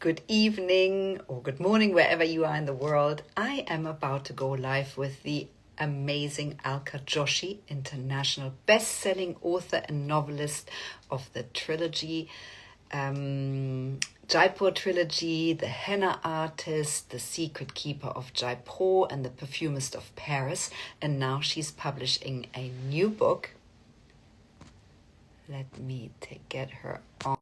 good evening or good morning, wherever you are in the world. I am about to go live with the amazing Alka Joshi, international best-selling author and novelist of the trilogy, Jaipur trilogy, The Henna Artist, The Secret Keeper of Jaipur, and The Perfumist of Paris. And now she's publishing a new book. Let me get her on.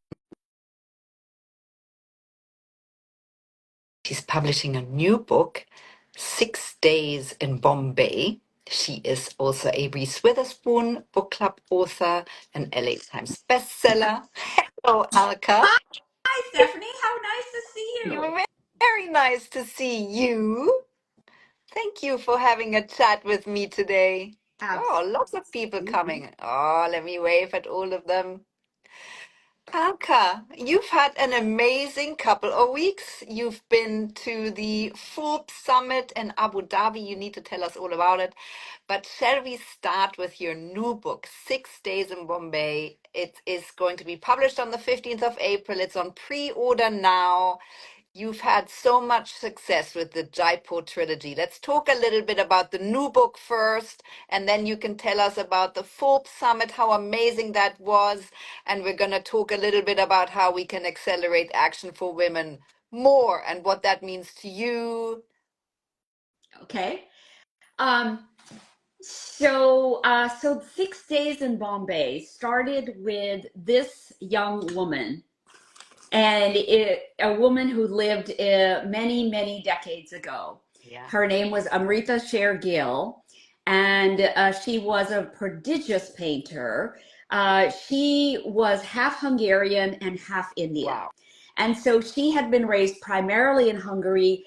She's publishing a new book, 6 Days in Bombay. She is also a Reese Witherspoon book club author, an LA Times bestseller. Hello, Alka. Hi, Stephanie. How nice to see you. Very nice to see you. Thank you for having a chat with me today. Oh, lots of people coming. Oh, let me wave at all of them. Alka, you've had an amazing couple of weeks. You've been to the Forbes Summit in Abu Dhabi. You need to tell us all about it. But shall we start with your new book, 6 Days in Bombay? It is going to be published on the 15th of April. It's on pre-order now. You've had so much success with the Jaipur trilogy. Let's talk a little bit about the new book first, and then you can tell us about the Forbes Summit, how amazing that was. And we're going to talk a little bit about how we can accelerate action for women more and what that means to you. Okay. So 6 Days in Bombay started with this young woman, and a woman who lived many, many decades ago. Yeah. Her name was Amrita Sher Gill, and she was a prodigious painter. She was half Hungarian and half Indian. Wow. And so she had been raised primarily in Hungary.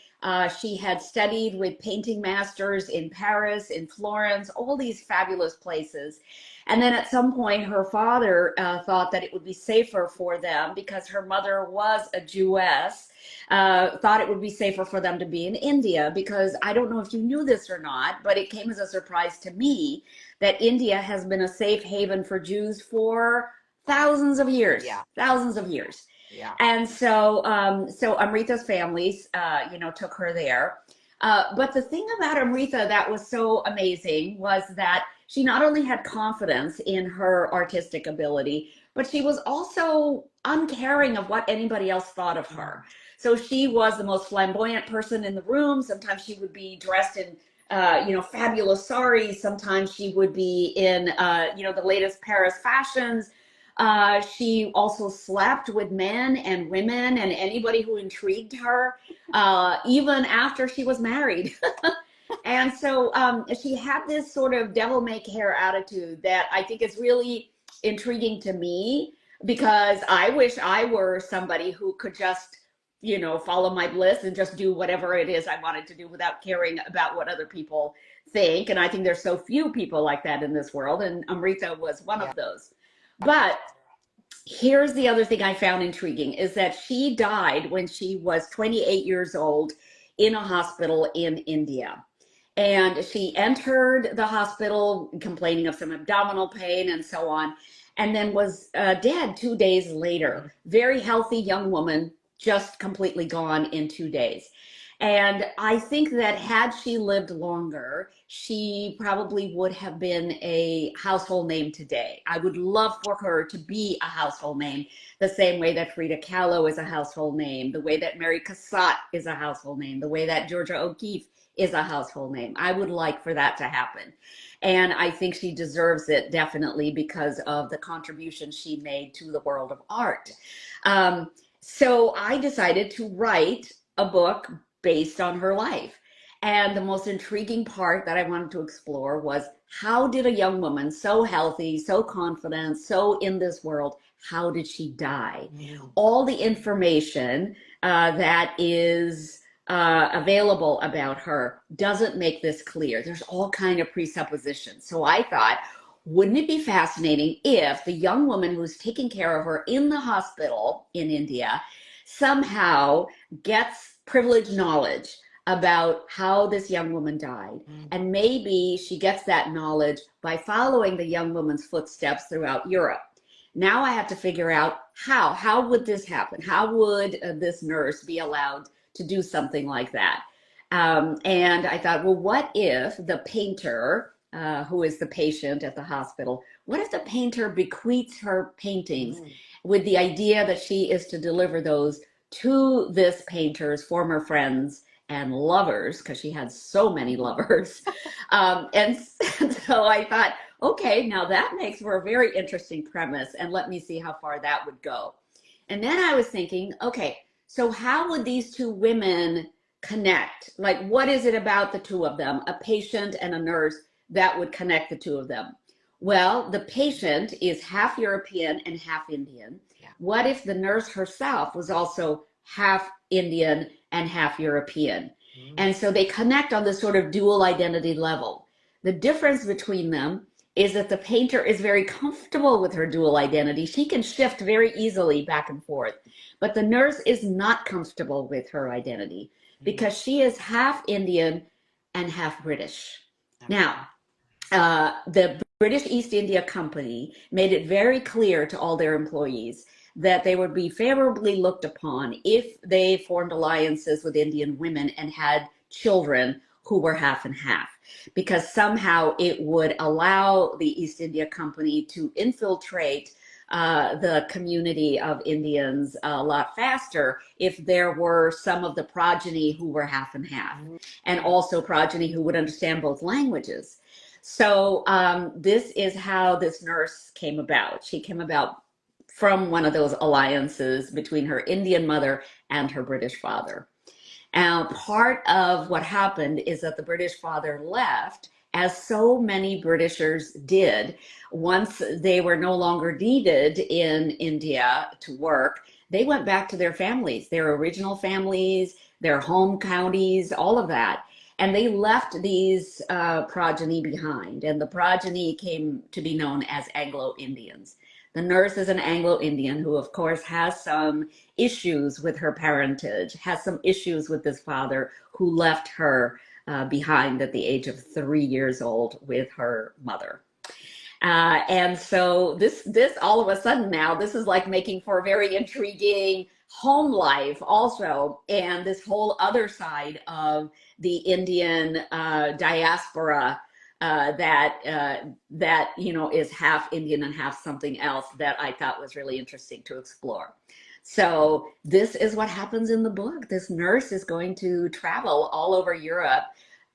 She had studied with painting masters in Paris, in Florence, all these fabulous places. And then at some point, her father thought that it would be safer for them, because her mother was a Jewess, thought it would be safer for them to be in India, because I don't know if you knew this or not, but it came as a surprise to me that India has been a safe haven for Jews for thousands of years. Yeah. Thousands of years. Yeah. And so Amrita's families, took her there. But the thing about Amrita that was so amazing was that she not only had confidence in her artistic ability, but she was also uncaring of what anybody else thought of her. So she was the most flamboyant person in the room. Sometimes she would be dressed in fabulous saris. Sometimes she would be in, the latest Paris fashions. She also slept with men and women and anybody who intrigued her, even after she was married. And so she had this sort of devil may care attitude that I think is really intriguing to me, because I wish I were somebody who could just, follow my bliss and just do whatever it is I wanted to do without caring about what other people think. And I think there's so few people like that in this world. And Amrita was one of those. But here's the other thing I found intriguing, is that she died when she was 28 years old in a hospital in India. And she entered the hospital complaining of some abdominal pain and so on, and then was dead 2 days later. Very healthy young woman, just completely gone in 2 days. And I think that had she lived longer, she probably would have been a household name today. I would love for her to be a household name, the same way that Frida Kahlo is a household name, the way that Mary Cassatt is a household name, the way that Georgia O'Keeffe is a household name. I would like for that to happen. And I think she deserves it, definitely, because of the contribution she made to the world of art. So I decided to write a book based on her life. And the most intriguing part that I wanted to explore was, how did a young woman so healthy, so confident, so in this world, how did she die? All the information that is available about her doesn't make this clear. There's all kind of presuppositions. So I thought, wouldn't it be fascinating if the young woman who's taking care of her in the hospital in India somehow gets privileged knowledge about how this young woman died. And maybe she gets that knowledge by following the young woman's footsteps throughout Europe. Now I have to figure out how would this happen? How would this nurse be allowed to do something like that? And I thought, well, what if the painter, who is the patient at the hospital, what if the painter bequeaths her paintings Mm. with the idea that she is to deliver those to this painter's former friends and lovers, because she had so many lovers. And so I thought, okay, now that makes for a very interesting premise, and let me see how far that would go. And then I was thinking, okay, so how would these two women connect? Like, what is it about the two of them, a patient and a nurse, that would connect the two of them? Well, the patient is half European and half Indian. Yeah. What if the nurse herself was also half Indian and half European? Mm. And so they connect on this sort of dual identity level. The difference between them is that the painter is very comfortable with her dual identity. She can shift very easily back and forth. But the nurse is not comfortable with her identity because she is half Indian and half British. Now, the British East India Company made it very clear to all their employees that they would be favorably looked upon if they formed alliances with Indian women and had children who were half and half, because somehow it would allow the East India Company to infiltrate the community of Indians a lot faster if there were some of the progeny who were half and half, and also progeny who would understand both languages. So this is how this nurse came about. She came about from one of those alliances between her Indian mother and her British father. And part of what happened is that the British father left, as so many Britishers did. Once they were no longer needed in India to work, they went back to their families, their original families, their home counties, all of that. And they left these progeny behind. And the progeny came to be known as Anglo-Indians. The nurse is an Anglo-Indian who, of course, has some issues with her parentage, has some issues with this father who left her behind at the age of 3 years old with her mother. And so this all of a sudden now, this is like making for a very intriguing home life also, and this whole other side of the Indian diaspora that is half Indian and half something else that I thought was really interesting to explore. So this is what happens in the book. This nurse is going to travel all over Europe,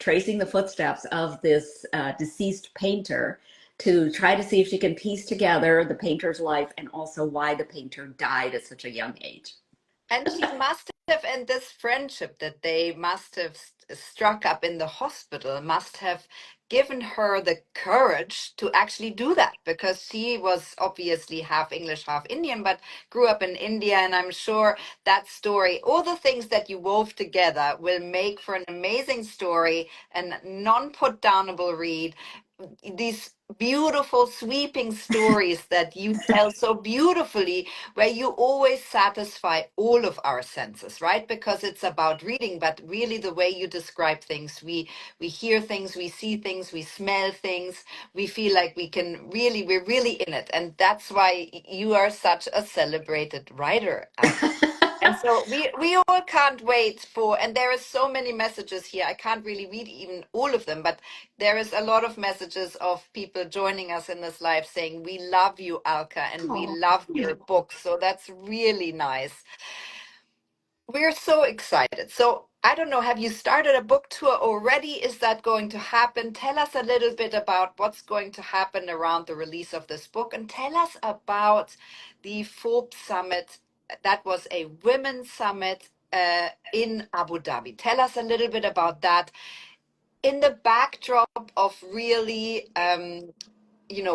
tracing the footsteps of this deceased painter to try to see if she can piece together the painter's life and also why the painter died at such a young age. And she must have, and this friendship that they must have struck up in the hospital must have given her the courage to actually do that, because she was obviously half English, half Indian, but grew up in India. And I'm sure that story, all the things that you wove together, will make for an amazing story and non-put downable read. These beautiful sweeping stories that you tell so beautifully, where you always satisfy all of our senses, right? Because it's about reading, but really the way you describe things, we hear things, we see things, we smell things, we feel like we're really in it. And that's why you are such a celebrated writer, Alka. And so we all can't wait for, and there are so many messages here. I can't really read even all of them, but there is a lot of messages of people joining us in this live saying, we love you, Alka, and we Oh, love your book. So that's really nice. We're so excited. So I don't know, have you started a book tour already? Is that going to happen? Tell us a little bit about what's going to happen around the release of this book, and tell us about the Forbes Summit. That was a women's summit in Abu Dhabi. Tell us a little bit about that in the backdrop of really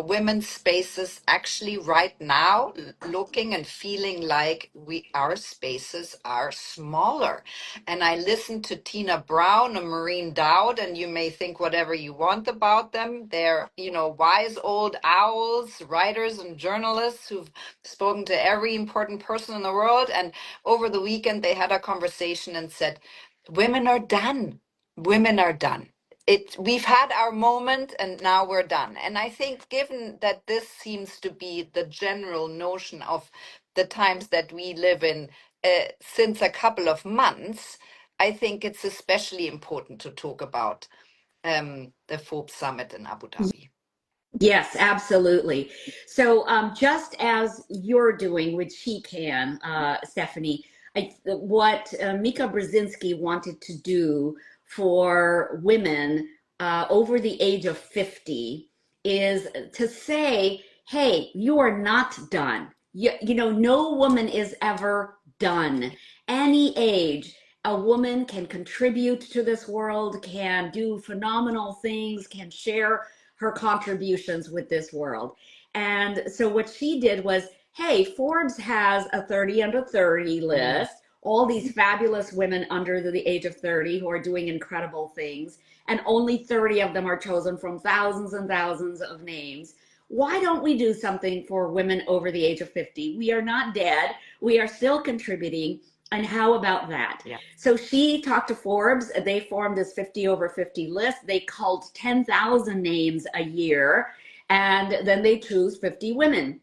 women's spaces actually right now looking and feeling like our spaces are smaller. And I listened to Tina Brown and Maureen Dowd, and you may think whatever you want about them. They're, wise old owls, writers and journalists who've spoken to every important person in the world. And over the weekend, they had a conversation and said, women are done. Women are done. we've had our moment and now we're done. And I think given that this seems to be the general notion of the times that we live in since a couple of months, I think it's especially important to talk about the Forbes Summit in Abu Dhabi. Yes, absolutely. So, just as you're doing with Shecan, Stephanie, what Mika Brzezinski wanted to do for women over the age of 50 is to say, hey, you are not done. No woman is ever done. Any age, a woman can contribute to this world, can do phenomenal things, can share her contributions with this world. And so what she did was, hey, Forbes has a 30 under 30 list, all these fabulous women under the age of 30 who are doing incredible things, and only 30 of them are chosen from thousands and thousands of names. Why don't we do something for women over the age of 50? We are not dead. We are still contributing. And how about that? Yeah. So she talked to Forbes. They formed this 50 over 50 list. They culled 10,000 names a year, and then they choose 50 women.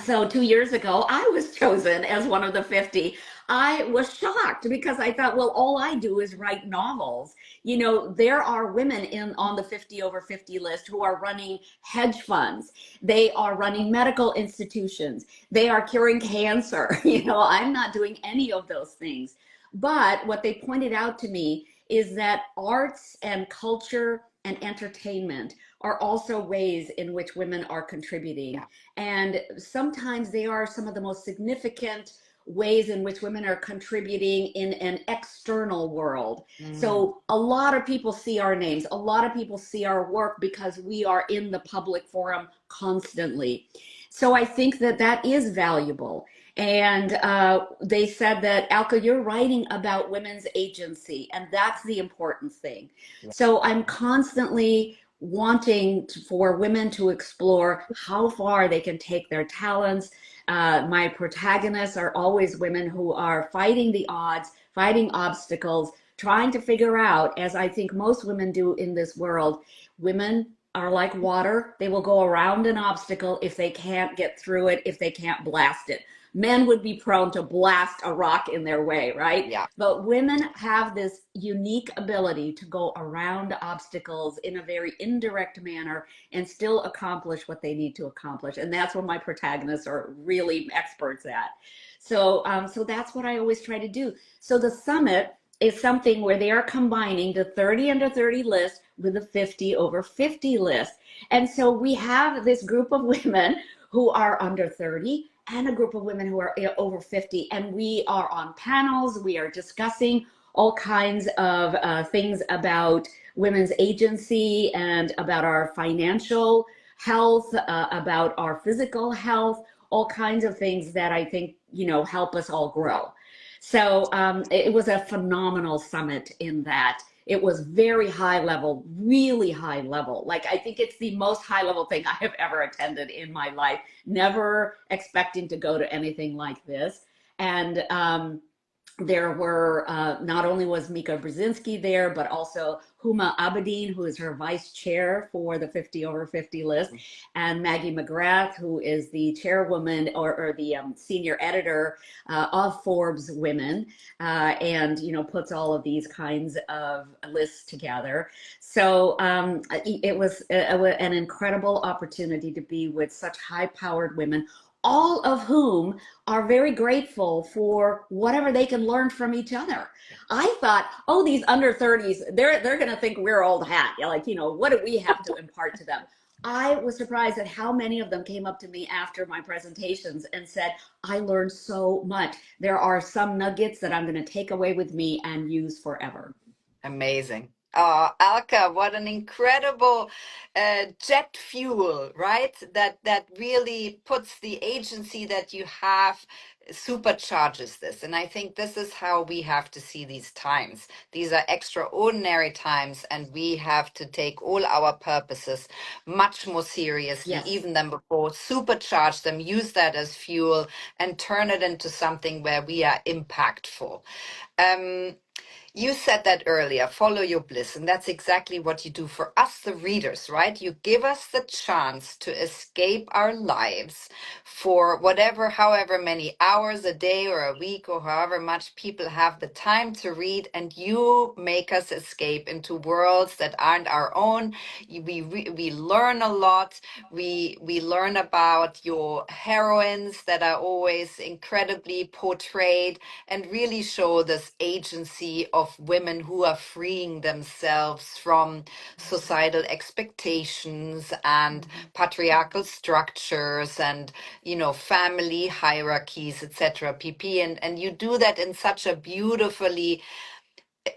So 2 years ago, I was chosen as one of the 50. I was shocked because I thought, well, all I do is write novels. There are women on the 50 over 50 list who are running hedge funds. They are running medical institutions. They are curing cancer. I'm not doing any of those things. But what they pointed out to me is that arts and culture and entertainment are also ways in which women are contributing. Yeah. And sometimes they are some of the most significant ways in which women are contributing in an external world. So a lot of people see our names, a lot of people see our work because we are in the public forum constantly. So I think that is valuable. And they said that, Alka, you're writing about women's agency, and that's the important thing. Yeah. So I'm constantly wanting for women to explore how far they can take their talents. My protagonists are always women who are fighting the odds, fighting obstacles, trying to figure out, as I think most women do in this world, women are like water. They will go around an obstacle if they can't get through it, if they can't blast it. Men would be prone to blast a rock in their way, right? Yeah. But women have this unique ability to go around obstacles in a very indirect manner and still accomplish what they need to accomplish. And that's what my protagonists are really experts at. So that's what I always try to do. So the summit is something where they are combining the 30 under 30 list with the 50 over 50 list. And so we have this group of women who are under 30 and a group of women who are over 50. And we are on panels. We are discussing all kinds of things about women's agency and about our financial health, about our physical health, all kinds of things that I think, help us all grow. So it was a phenomenal summit in that. It was very high level, really high level. Like, I think it's the most high level thing I have ever attended in my life, never expecting to go to anything like this. And there were, not only was Mika Brzezinski there, but also Huma Abedin, who is her vice chair for the 50 over 50 list, and Maggie McGrath, who is the chairwoman or the senior editor of Forbes Women, and puts all of these kinds of lists together. So it was an incredible opportunity to be with such high-powered women, all of whom are very grateful for whatever they can learn from each other. I thought, oh, these under 30s, they're going to think we're old hat. What do we have to impart to them? I was surprised at how many of them came up to me after my presentations and said, I learned so much. There are some nuggets that I'm going to take away with me and use forever. Amazing. Alka, what an incredible jet fuel, right? That really puts the agency that you have supercharges this. And I think this is how we have to see these times. These are extraordinary times, and we have to take all our purposes much more seriously, Yes. even than before, supercharge them, use that as fuel, and turn it into something where we are impactful. Um, you said that earlier, follow your bliss. And that's exactly what you do for us, the readers, right? You give us the chance to escape our lives for whatever, however many hours a day or a week, or however much people have the time to read. And you make us escape into worlds that aren't our own. We learn a lot. We learn about your heroines that are always incredibly portrayed, and really show this agency of women who are freeing themselves from societal expectations and patriarchal structures and, family hierarchies, etc. pp. And you do that in such a beautifully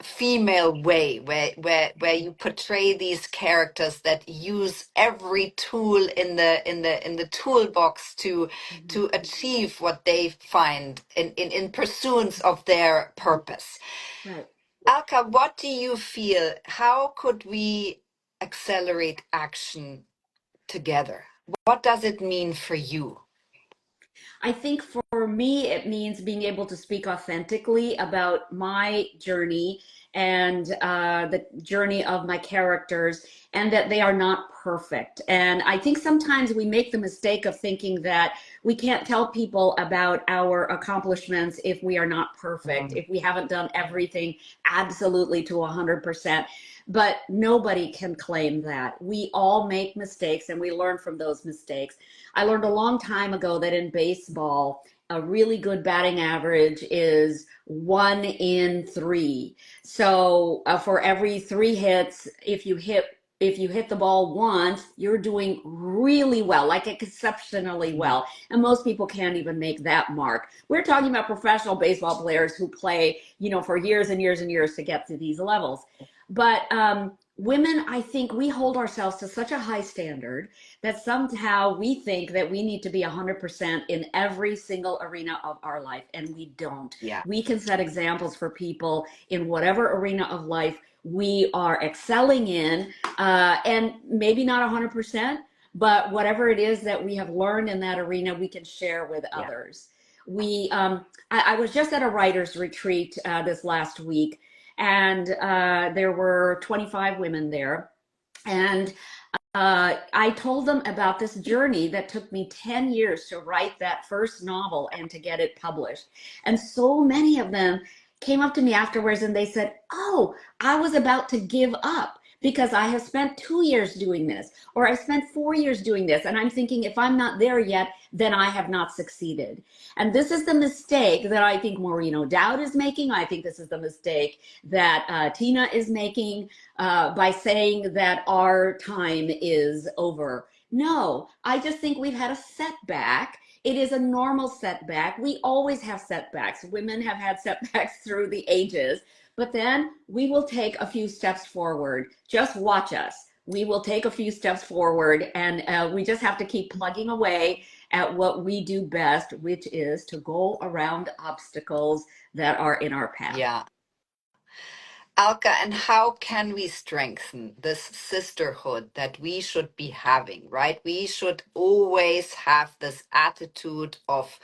female way, where you portray these characters that use every tool in the toolbox to achieve what they find in pursuance of their purpose. Right. Alka, what do you feel? How could we accelerate action together? What does it mean for you? I think for me, it means being able to speak authentically about my journey and the journey of my characters, and that they are not perfect. And I think sometimes we make the mistake of thinking that we can't tell people about our accomplishments if we are not perfect, Mhm. if we haven't done everything absolutely to 100%. But nobody can claim that. We all make mistakes and we learn from those mistakes. I learned a long time ago that in baseball, a really good batting average is 1 in 3. So for every 3 hits, if you hit the ball once, you're doing really well, like exceptionally well. And most people can't even make that mark. We're talking about professional baseball players who play, for years and years and years to get to these levels. But women, I think we hold ourselves to such a high standard that somehow we think that we need to be 100% in every single arena of our life, and we don't. Yeah. We can set examples for people in whatever arena of life we are excelling in, and maybe not 100%, but whatever it is that we have learned in that arena, we can share with Yeah. others. I was just at a writer's retreat this last week, and there were 25 women there. And I told them about this journey that took me 10 years to write that first novel and to get it published. And so many of them came up to me afterwards and they said, "Oh, I was about to give up because I have spent 2 years doing this, or I spent 4 years doing this. And I'm thinking, if I'm not there yet, then I have not succeeded." And this is the mistake that I think Maureen O'Dowd is making. I think this is the mistake that Tina is making by saying that our time is over. No, I just think we've had a setback. It is a normal setback. We always have setbacks. Women have had setbacks through the ages, but then we will take a few steps forward. Just watch us. We will take a few steps forward, and we just have to keep plugging away at what we do best, which is to go around obstacles that are in our path. Yeah. Alka, and how can we strengthen this sisterhood that we should be having, right? We should always have this attitude of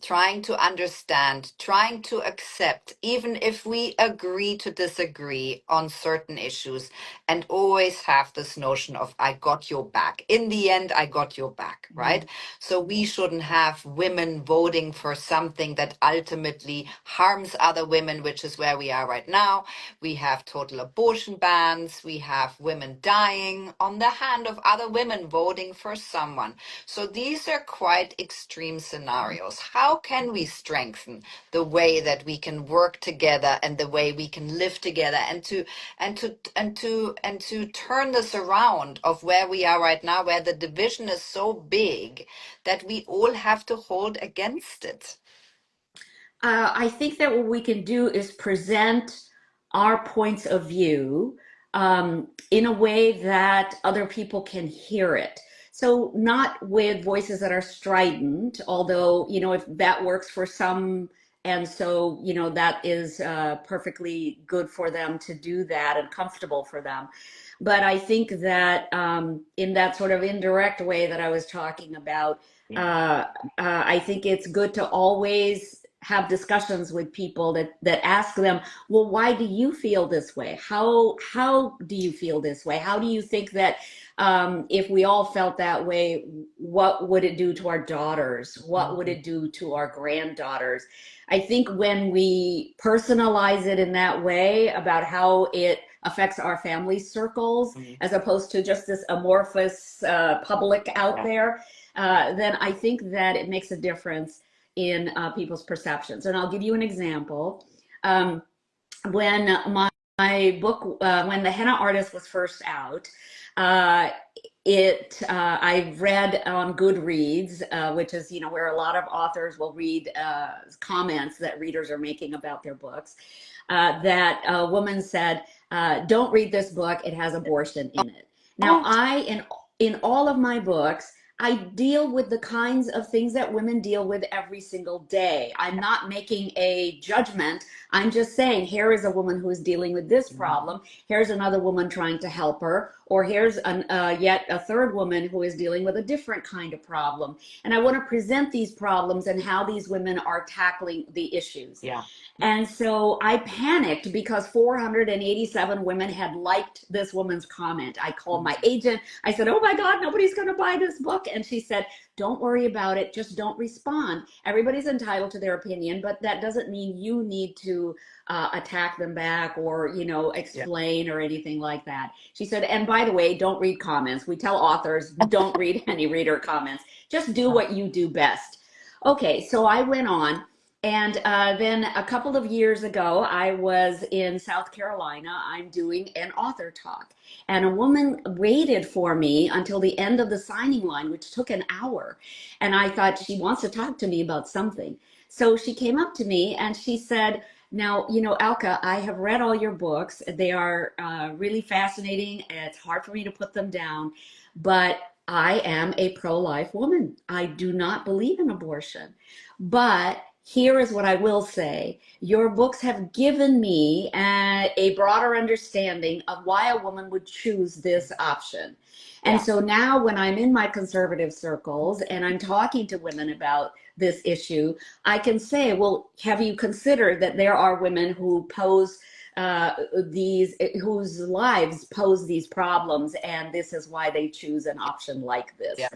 trying to understand, trying to accept, even if we agree to disagree on certain issues, and always have this notion of, I got your back. In the end, I got your back, right? So we shouldn't have women voting for something that ultimately harms other women, which is where we are right now. We have total abortion bans. We have women dying on the hand of other women voting for someone. So these are quite extreme scenarios. How can we strengthen the way that we can work together and the way we can live together, and to turn this around of where we are right now, where the division is so big that we all have to hold against it? I think that what we can do is present our points of view in a way that other people can hear it. So not with voices that are strident, although, if that works for some, and so, that is perfectly good for them to do that and comfortable for them. But I think that in that sort of indirect way that I was talking about, I think it's good to always have discussions with people that ask them, well, why do you feel this way? How do you feel this way? How do you think that if we all felt that way, what would it do to our daughters? What would it do to our granddaughters? I think when we personalize it in that way about how it affects our family circles, as opposed to just this amorphous public out there, then I think that it makes a difference in people's perceptions. And I'll give you an example. When my book, when The Henna Artist was first out, uh, I read on Goodreads, which is where a lot of authors will read comments that readers are making about their books. That a woman said, "Don't read this book; it has abortion in it." Now, in all of my books, I deal with the kinds of things that women deal with every single day. I'm not making a judgment. I'm just saying, here is a woman who is dealing with this problem. Here's another woman trying to help her. Or here's yet a third woman who is dealing with a different kind of problem. And I want to present these problems and how these women are tackling the issues. Yeah. And so I panicked because 487 women had liked this woman's comment. I called my agent. I said, "Oh my God, nobody's going to buy this book." And she said, "Don't worry about it. Just don't respond. Everybody's entitled to their opinion, but that doesn't mean you need to attack them back or, explain or anything like that." She said, "And by the way, don't read comments. We tell authors, don't read any reader comments. Just do what you do best." Okay, so I went on. And then a couple of years ago, I was in South Carolina. I'm doing an author talk. And a woman waited for me until the end of the signing line, which took an hour. And I thought, she wants to talk to me about something. So she came up to me and she said, "Now, Alka, I have read all your books. They are really fascinating. It's hard for me to put them down. But I am a pro-life woman. I do not believe in abortion. But here is what I will say. Your books have given me a broader understanding of why a woman would choose this option." And so now when I'm in my conservative circles and I'm talking to women about this issue, I can say, well, have you considered that there are women who pose whose lives pose these problems, and this is why they choose an option like this. Yeah.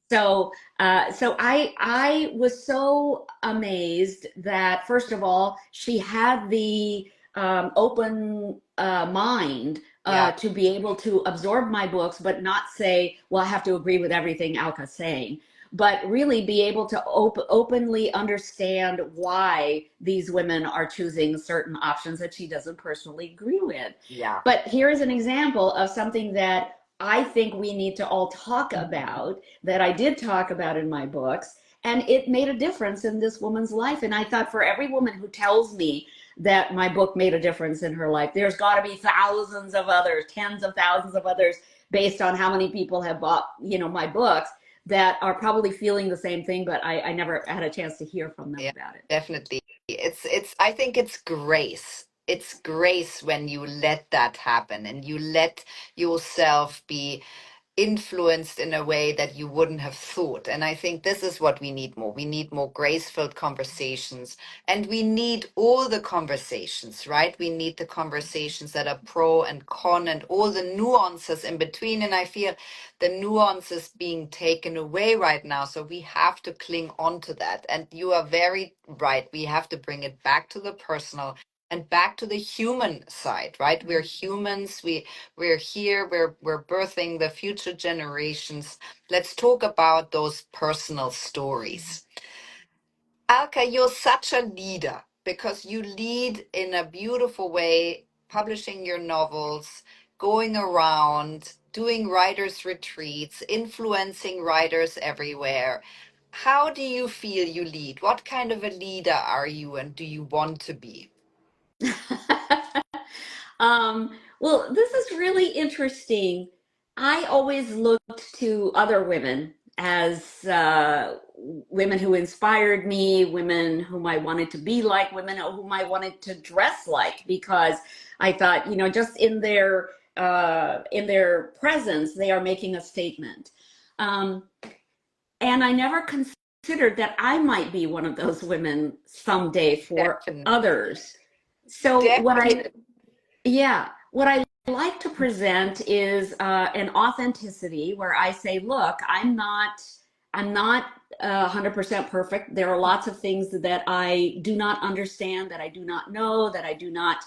So I was so amazed that, first of all, she had the open mind to be able to absorb my books, but not say, "Well, I have to agree with everything Alka's saying," but really be able to openly understand why these women are choosing certain options that she doesn't personally agree with. Yeah. But here's an example of something that I think we need to all talk about, that I did talk about in my books, and it made a difference in this woman's life. And I thought, for every woman who tells me that my book made a difference in her life, there's got to be thousands of others, tens of thousands of others, based on how many people have bought, my books, that are probably feeling the same thing, but I never had a chance to hear from them about it. Definitely. I think it's grace. It's grace when you let that happen and you let yourself be influenced in a way that you wouldn't have thought. And I think this is what we need more. We need more grace-filled conversations, and we need all the conversations, right? We need the conversations that are pro and con and all the nuances in between. And I feel the nuances being taken away right now. So we have to cling on to that. And you are very right. We have to bring it back to the personal and back to the human side, right? We're humans. We're here. We're birthing the future generations. Let's talk about those personal stories. Alka, you're such a leader because you lead in a beautiful way, publishing your novels, going around, doing writers' retreats, influencing writers everywhere. How do you feel you lead? What kind of a leader are you and do you want to be? Well, this is really interesting I always looked to other women as women who inspired me, women whom I wanted to be like, women whom I wanted to dress like, because I thought, you know, just in their presence, they are making a statement. Um, and I never considered that I might be one of those women someday for Definitely. others. So Definitely. what I like to present is an authenticity where I say, look, I'm not 100% perfect. There are lots of things that I do not understand, that I do not know, that I do not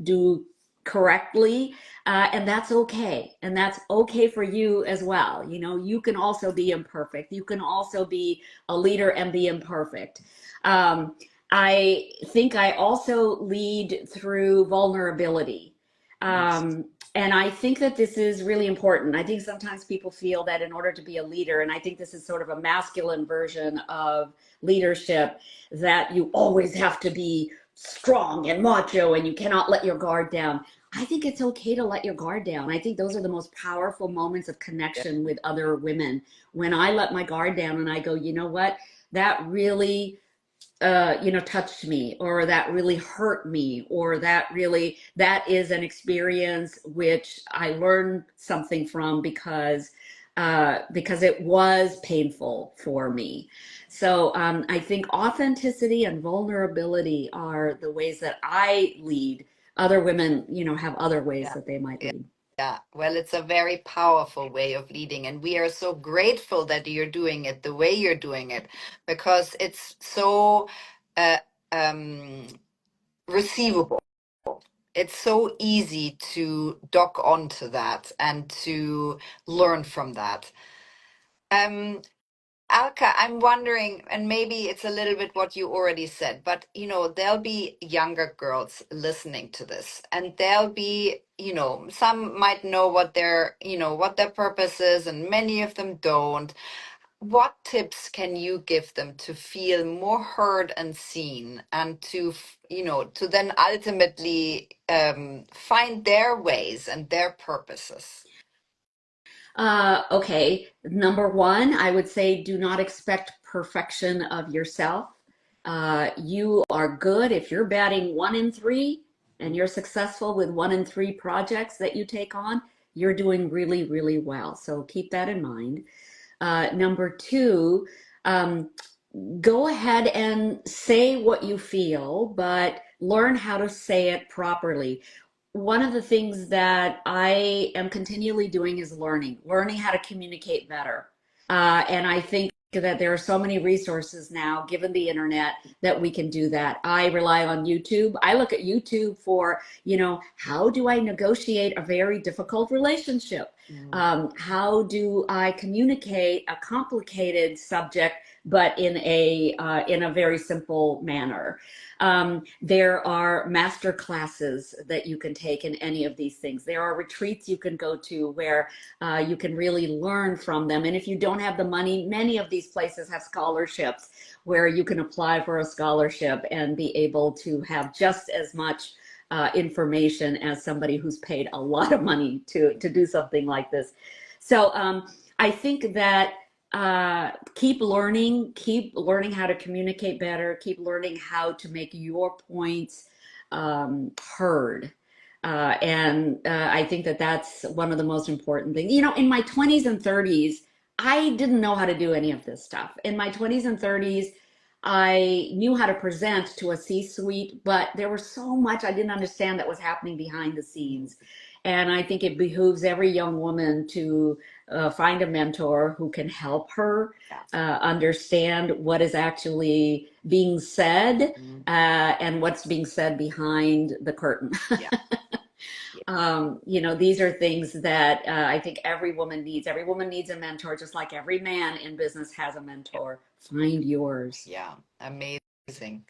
do correctly. And that's okay. And that's okay for you as well. You know, you can also be imperfect. You can also be a leader and be imperfect. I think I also lead through vulnerability. Yes. And I think that this is really important. I think sometimes people feel that in order to be a leader, and I think this is sort of a masculine version of leadership, that you always have to be strong and macho and you cannot let your guard down. I think it's okay to let your guard down. I think those are the most powerful moments of Yeah. connection with other women. When I let my guard down and I go, you know what, that really you know, touched me, or that really hurt me, or that is an experience which I learned something from because it was painful for me. So I think authenticity and vulnerability are the ways that I lead. Other women, you know, have other ways Yeah. that they might Yeah. lead. Yeah. Well, it's a very powerful way of leading, and we are so grateful that you're doing it the way you're doing it, because it's so uh, um, receivable. It's so easy to dock onto that and to learn from that. Um, Alka, I'm wondering, and maybe it's a little bit what you already said, but you know, there'll be younger girls listening to this, and there'll be, you know, some might know what their, you know, what their purpose is, and many of them don't. What tips can you give them to feel more heard and seen, and to, you know, to then ultimately find their ways and their purposes? Okay, number one, I would say do not expect perfection of yourself. You are good if you're batting 1 in 3 and you're successful with 1 in 3 projects that you take on, you're doing really, really well. So keep that in mind. Number two, um, go ahead and say what you feel, but learn how to say it properly. One of the things that I am continually doing is learning how to communicate better. And I think that there are so many resources now, given the internet, that we can do that. I rely on YouTube. I look at YouTube for, you know, how do I negotiate a very difficult relationship? Mm. How do I communicate a complicated subject, but in a very simple manner? There are master classes that you can take in any of these things. There are retreats you can go to where you can really learn from them. And if you don't have the money, many of these places have scholarships where you can apply for a scholarship and be able to have just as much information as somebody who's paid a lot of money to do something like this. So I think that keep learning how to communicate better, keep learning how to make your points heard. I think that that's one of the most important things. You know, in my 20s and 30s, I didn't know how to do any of this stuff. In my 20s and 30s, I knew how to present to a C-suite, but there was so much I didn't understand that was happening behind the scenes. And I think it behooves every young woman to find a mentor who can help her Yeah. understand what is actually being said Mm. and what's being said behind the curtain. Yeah. Yeah. You know, these are things that I think every woman needs. Every woman needs a mentor, just like every man in business has a mentor. Find yours. Yeah. Amazing.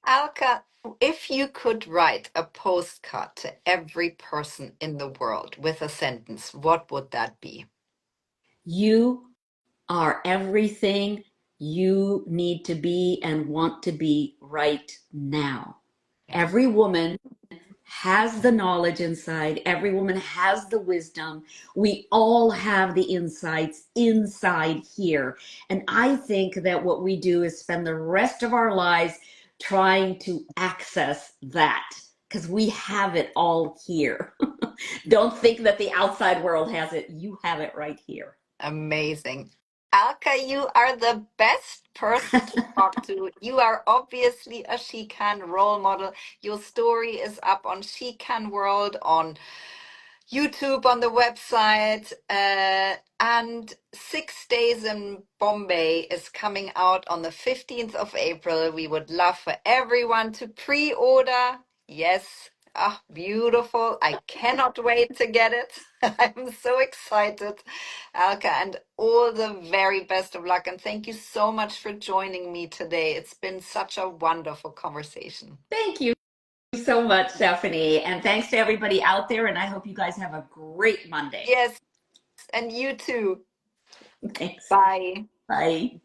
Alka, if you could write a postcard to every person in the world with a sentence, what would that be? You are everything you need to be and want to be right now. Yeah. Every woman has the knowledge inside. Every woman has the wisdom. We all have the insights inside here. And I think that what we do is spend the rest of our lives trying to access that because we have it all here. Don't think that the outside world has it. You have it right here. Amazing. Alka, you are the best person to talk to. You are obviously a Shecan role model. Your story is up on Shecan World on YouTube, on the website, and 6 Days in Bombay is coming out on the 15th of April. We would love for everyone to pre-order. Yes, ah, beautiful. I cannot wait to get it. I'm so excited, Alka, and all the very best of luck. And thank you so much for joining me today. It's been such a wonderful conversation. Thank you so much, Stephanie. And thanks to everybody out there. And I hope you guys have a great Monday. Yes, and you too. Thanks. Bye. Bye.